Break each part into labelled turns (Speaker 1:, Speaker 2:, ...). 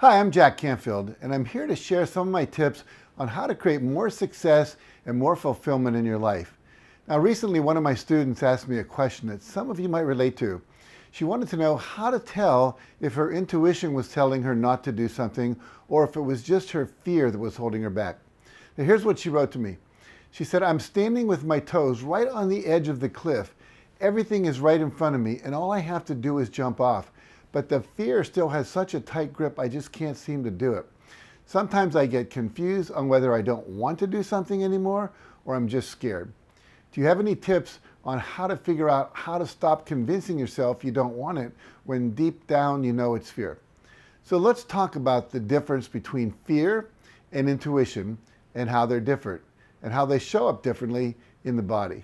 Speaker 1: Hi, I'm Jack Canfield, and I'm here to share some of my tips on how to create more success and more fulfillment in your life. Now, recently, one of my students asked me a question that some of you might relate to. She wanted to know how to tell if her intuition was telling her not to do something or if it was just her fear that was holding her back. Now, here's what she wrote to me. She said, "I'm standing with my toes right on the edge of the cliff. Everything is right in front of me, and all I have to do is jump off. But the fear still has such a tight grip, I just can't seem to do it. Sometimes I get confused on whether I don't want to do something anymore or I'm just scared." Do you have any tips on how to figure out how to stop convincing yourself you don't want it when deep down you know it's fear? So let's talk about the difference between fear and intuition and how they're different and how they show up differently in the body.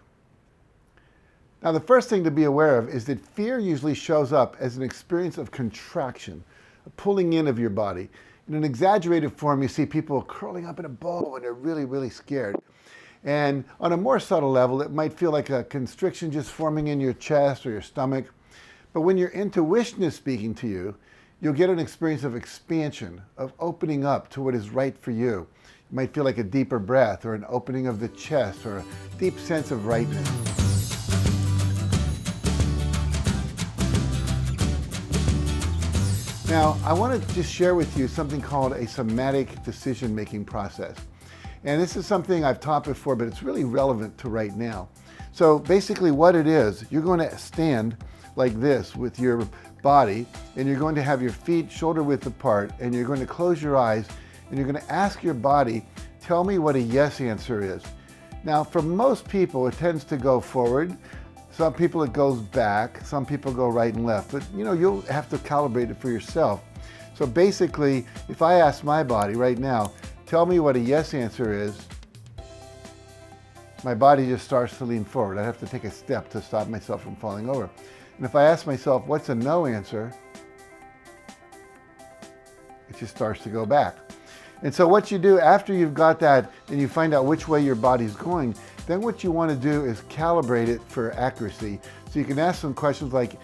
Speaker 1: Now, the first thing to be aware of is that fear usually shows up as an experience of contraction, a pulling in of your body. In an exaggerated form, you see people curling up in a ball when they're really, really scared. And on a more subtle level, it might feel like a constriction just forming in your chest or your stomach. But when your intuition is speaking to you, you'll get an experience of expansion, of opening up to what is right for you. You might feel like a deeper breath or an opening of the chest or a deep sense of rightness. Now, I want to just share with you something called a somatic decision-making process. And this is something I've taught before, but it's really relevant to right now. So basically what it is, you're going to stand like this with your body, and you're going to have your feet shoulder width apart, and you're going to close your eyes, and you're going to ask your body, tell me what a yes answer is. Now, for most people, it tends to go forward. Some people it goes back, some people go right and left, but you'll have to calibrate it for yourself. So basically, if I ask my body right now, tell me what a yes answer is, my body just starts to lean forward. I have to take a step to stop myself from falling over. And if I ask myself, what's a no answer, it just starts to go back. And so what you do after you've got that and you find out which way your body's going, then what you want to do is calibrate it for accuracy. So you can ask some questions like,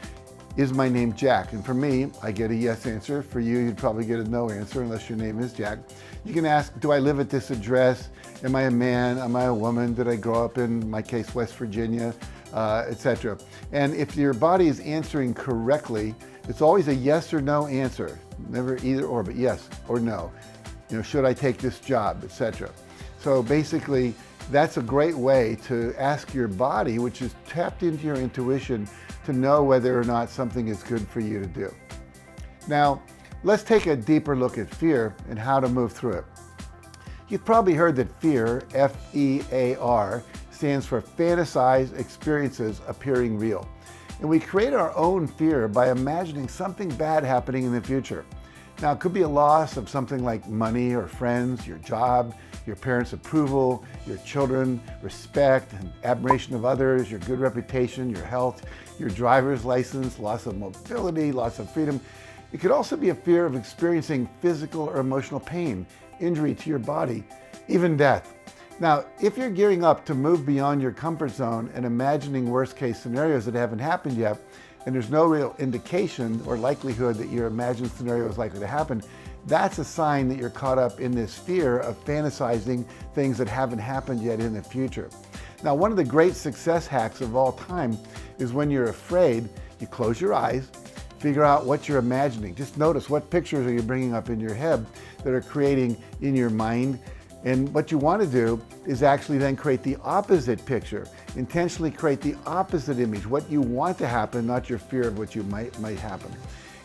Speaker 1: is my name Jack? And for me, I get a yes answer. For you, you'd probably get a no answer unless your name is Jack. You can ask, do I live at this address? Am I a man? Am I a woman? Did I grow up in my case, West Virginia, etc. And if your body is answering correctly, it's always a yes or no answer. Never either or, but yes or no. Should I take this job, etc. So basically, that's a great way to ask your body, which is tapped into your intuition, to know whether or not something is good for you to do. Now, let's take a deeper look at fear and how to move through it. You've probably heard that fear, F-E-A-R, stands for fantasized experiences appearing real. And we create our own fear by imagining something bad happening in the future. Now, it could be a loss of something like money or friends, your job, your parents' approval, your children, respect and admiration of others, your good reputation, your health, your driver's license, loss of mobility, loss of freedom. It could also be a fear of experiencing physical or emotional pain, injury to your body, even death. Now, if you're gearing up to move beyond your comfort zone and imagining worst-case scenarios that haven't happened yet, and there's no real indication or likelihood that your imagined scenario is likely to happen, that's a sign that you're caught up in this fear of fantasizing things that haven't happened yet in the future. Now, one of the great success hacks of all time is when you're afraid, you close your eyes, figure out what you're imagining. Just notice what pictures are you bringing up in your head that are creating in your mind. And what you want to do is actually then create the opposite picture. Intentionally create the opposite image, what you want to happen, not your fear of what you might happen.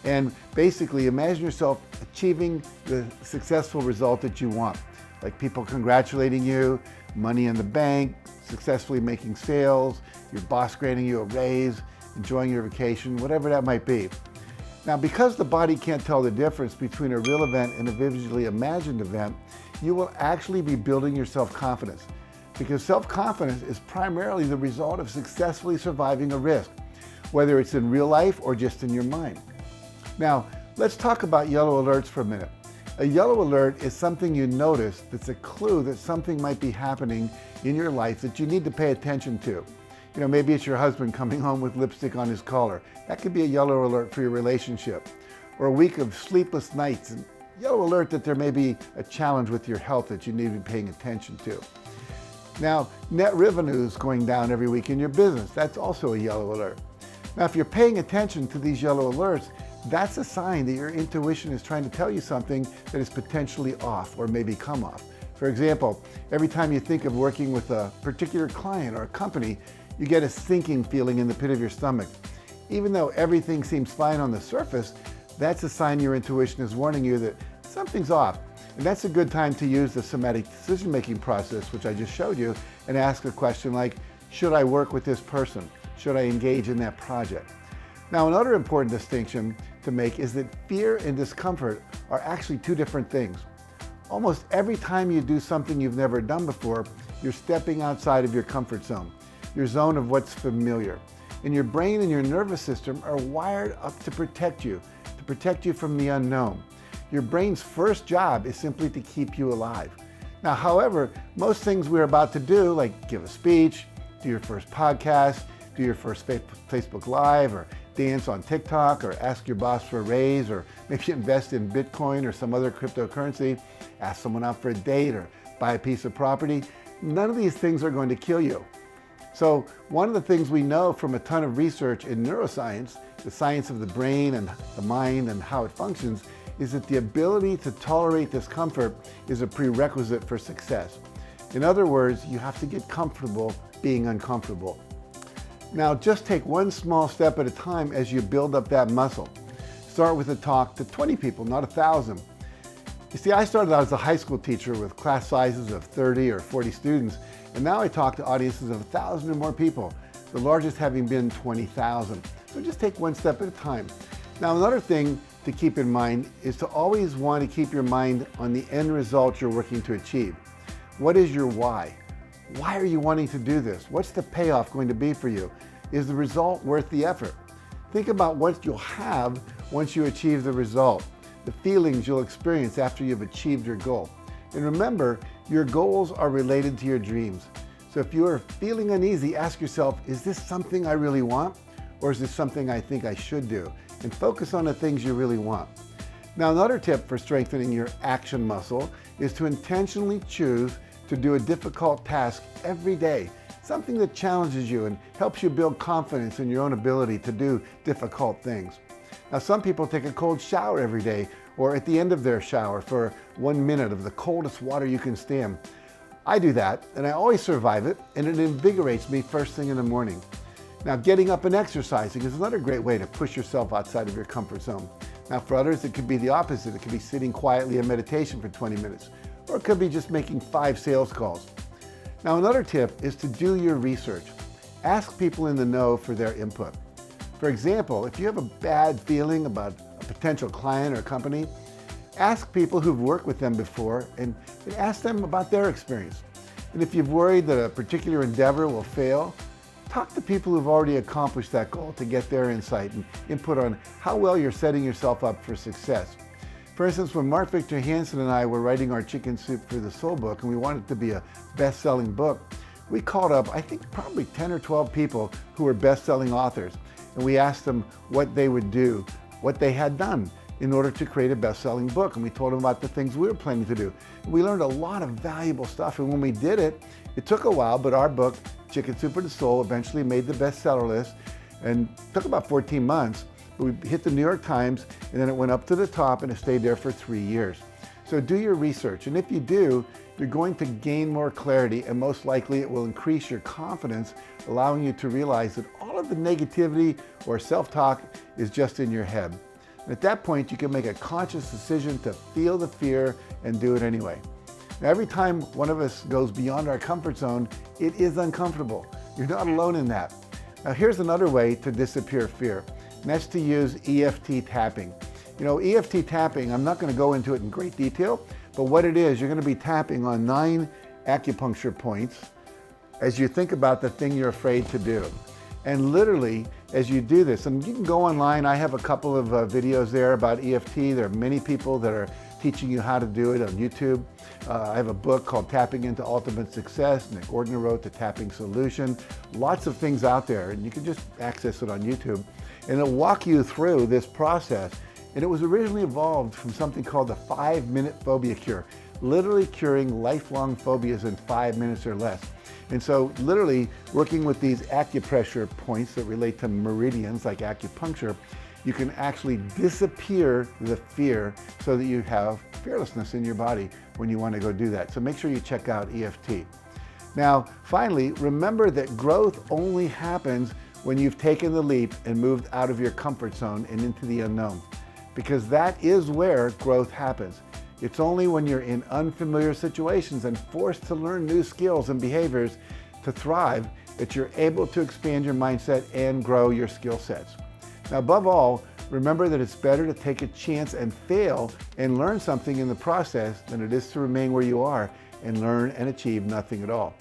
Speaker 1: And basically imagine yourself achieving the successful result that you want. Like people congratulating you, money in the bank, successfully making sales, your boss granting you a raise, enjoying your vacation, whatever that might be. Now, because the body can't tell the difference between a real event and a vividly imagined event, you will actually be building your self-confidence, because self-confidence is primarily the result of successfully surviving a risk, whether it's in real life or just in your mind. Now, let's talk about yellow alerts for a minute. A yellow alert is something you notice that's a clue that something might be happening in your life that you need to pay attention to. Maybe it's your husband coming home with lipstick on his collar. That could be a yellow alert for your relationship. Or a week of sleepless nights and yellow alert that there may be a challenge with your health that you need to be paying attention to. Now, net revenue is going down every week in your business. That's also a yellow alert. Now, if you're paying attention to these yellow alerts, that's a sign that your intuition is trying to tell you something that is potentially off or maybe come off. For example, every time you think of working with a particular client or a company, you get a sinking feeling in the pit of your stomach. Even though everything seems fine on the surface, that's a sign your intuition is warning you that something's off. And that's a good time to use the somatic decision-making process, which I just showed you, and ask a question like, should I work with this person? Should I engage in that project? Now, another important distinction to make is that fear and discomfort are actually two different things. Almost every time you do something you've never done before, you're stepping outside of your comfort zone, your zone of what's familiar. And your brain and your nervous system are wired up to protect you from the unknown. Your brain's first job is simply to keep you alive. Now, however, most things we're about to do, like give a speech, do your first podcast, do your first Facebook Live, or dance on TikTok, or ask your boss for a raise, or maybe invest in Bitcoin or some other cryptocurrency, ask someone out for a date, or buy a piece of property, none of these things are going to kill you. So one of the things we know from a ton of research in neuroscience, the science of the brain and the mind and how it functions, is that the ability to tolerate discomfort is a prerequisite for success. In other words, you have to get comfortable being uncomfortable. Now, just take one small step at a time as you build up that muscle. Start with a talk to 20 people, not 1,000. You see, I started out as a high school teacher with class sizes of 30 or 40 students, and now I talk to audiences of 1,000 or more people, the largest having been 20,000. So just take one step at a time. Now, another thing to keep in mind is to always want to keep your mind on the end result you're working to achieve. What is your why? Why are you wanting to do this? What's the payoff going to be for you? Is the result worth the effort? Think about what you'll have once you achieve the result, the feelings you'll experience after you've achieved your goal. And remember, your goals are related to your dreams. So if you are feeling uneasy, ask yourself, is this something I really want? Or is this something I think I should do? And focus on the things you really want. Now, another tip for strengthening your action muscle is to intentionally choose to do a difficult task every day, something that challenges you and helps you build confidence in your own ability to do difficult things. Now, some people take a cold shower every day or at the end of their shower for 1 minute of the coldest water you can stand. I do that, and I always survive it, and it invigorates me first thing in the morning. Now, getting up and exercising is another great way to push yourself outside of your comfort zone. Now, for others, it could be the opposite. It could be sitting quietly in meditation for 20 minutes, or it could be just making 5 sales calls. Now, another tip is to do your research. Ask people in the know for their input. For example, if you have a bad feeling about a potential client or company, ask people who've worked with them before and ask them about their experience. And if you've worried that a particular endeavor will fail, talk to people who've already accomplished that goal to get their insight and input on how well you're setting yourself up for success. For instance, when Mark Victor Hansen and I were writing our Chicken Soup for the Soul book, and we wanted it to be a best-selling book, we called up, I think, probably 10 or 12 people who were best-selling authors, and we asked them what they would do, what they had done in order to create a best-selling book, and we told them about the things we were planning to do. And we learned a lot of valuable stuff, and when we did it, it took a while, but our book, Chicken Soup for the Soul, eventually made the bestseller list, and it took about 14 months. But we hit the New York Times, and then it went up to the top, and it stayed there for 3 years. So do your research, and if you do, you're going to gain more clarity, and most likely it will increase your confidence, allowing you to realize that all of the negativity or self-talk is just in your head. And at that point, you can make a conscious decision to feel the fear and do it anyway. Now, every time one of us goes beyond our comfort zone, it is uncomfortable. You're not alone in that. Now, here's another way to disappear fear, and that's to use EFT tapping. You know, EFT tapping, I'm not going to go into it in great detail, but what it is, you're going to be tapping on 9 acupuncture points as you think about the thing you're afraid to do. And literally, as you do this, and you can go online, I have a couple of videos there about EFT. There are many people that are teaching you how to do it on YouTube. I have a book called Tapping into Ultimate Success. Nick Ordner wrote The Tapping Solution. Lots of things out there, and you can just access it on YouTube. And it'll walk you through this process. And it was originally evolved from something called the 5-minute phobia cure, literally curing lifelong phobias in 5 minutes or less. And so literally working with these acupressure points that relate to meridians like acupuncture, you can actually disappear the fear so that you have fearlessness in your body when you want to go do that. So make sure you check out EFT. Now, finally, remember that growth only happens when you've taken the leap and moved out of your comfort zone and into the unknown, because that is where growth happens. It's only when you're in unfamiliar situations and forced to learn new skills and behaviors to thrive that you're able to expand your mindset and grow your skill sets. Now, above all, remember that it's better to take a chance and fail and learn something in the process than it is to remain where you are and learn and achieve nothing at all.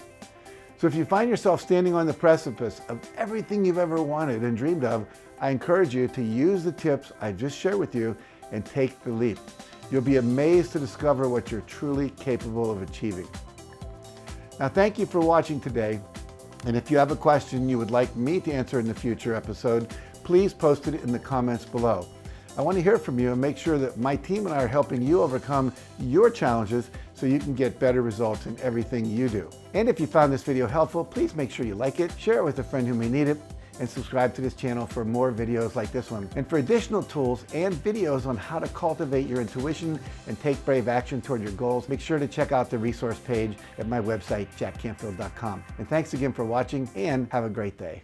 Speaker 1: So if you find yourself standing on the precipice of everything you've ever wanted and dreamed of, I encourage you to use the tips I just shared with you and take the leap. You'll be amazed to discover what you're truly capable of achieving. Now, thank you for watching today. And if you have a question you would like me to answer in the future episode, please post it in the comments below. I want to hear from you and make sure that my team and I are helping you overcome your challenges so you can get better results in everything you do. And if you found this video helpful, please make sure you like it, share it with a friend who may need it, and subscribe to this channel for more videos like this one. And for additional tools and videos on how to cultivate your intuition and take brave action toward your goals, make sure to check out the resource page at my website, JackCanfield.com. And thanks again for watching, and have a great day.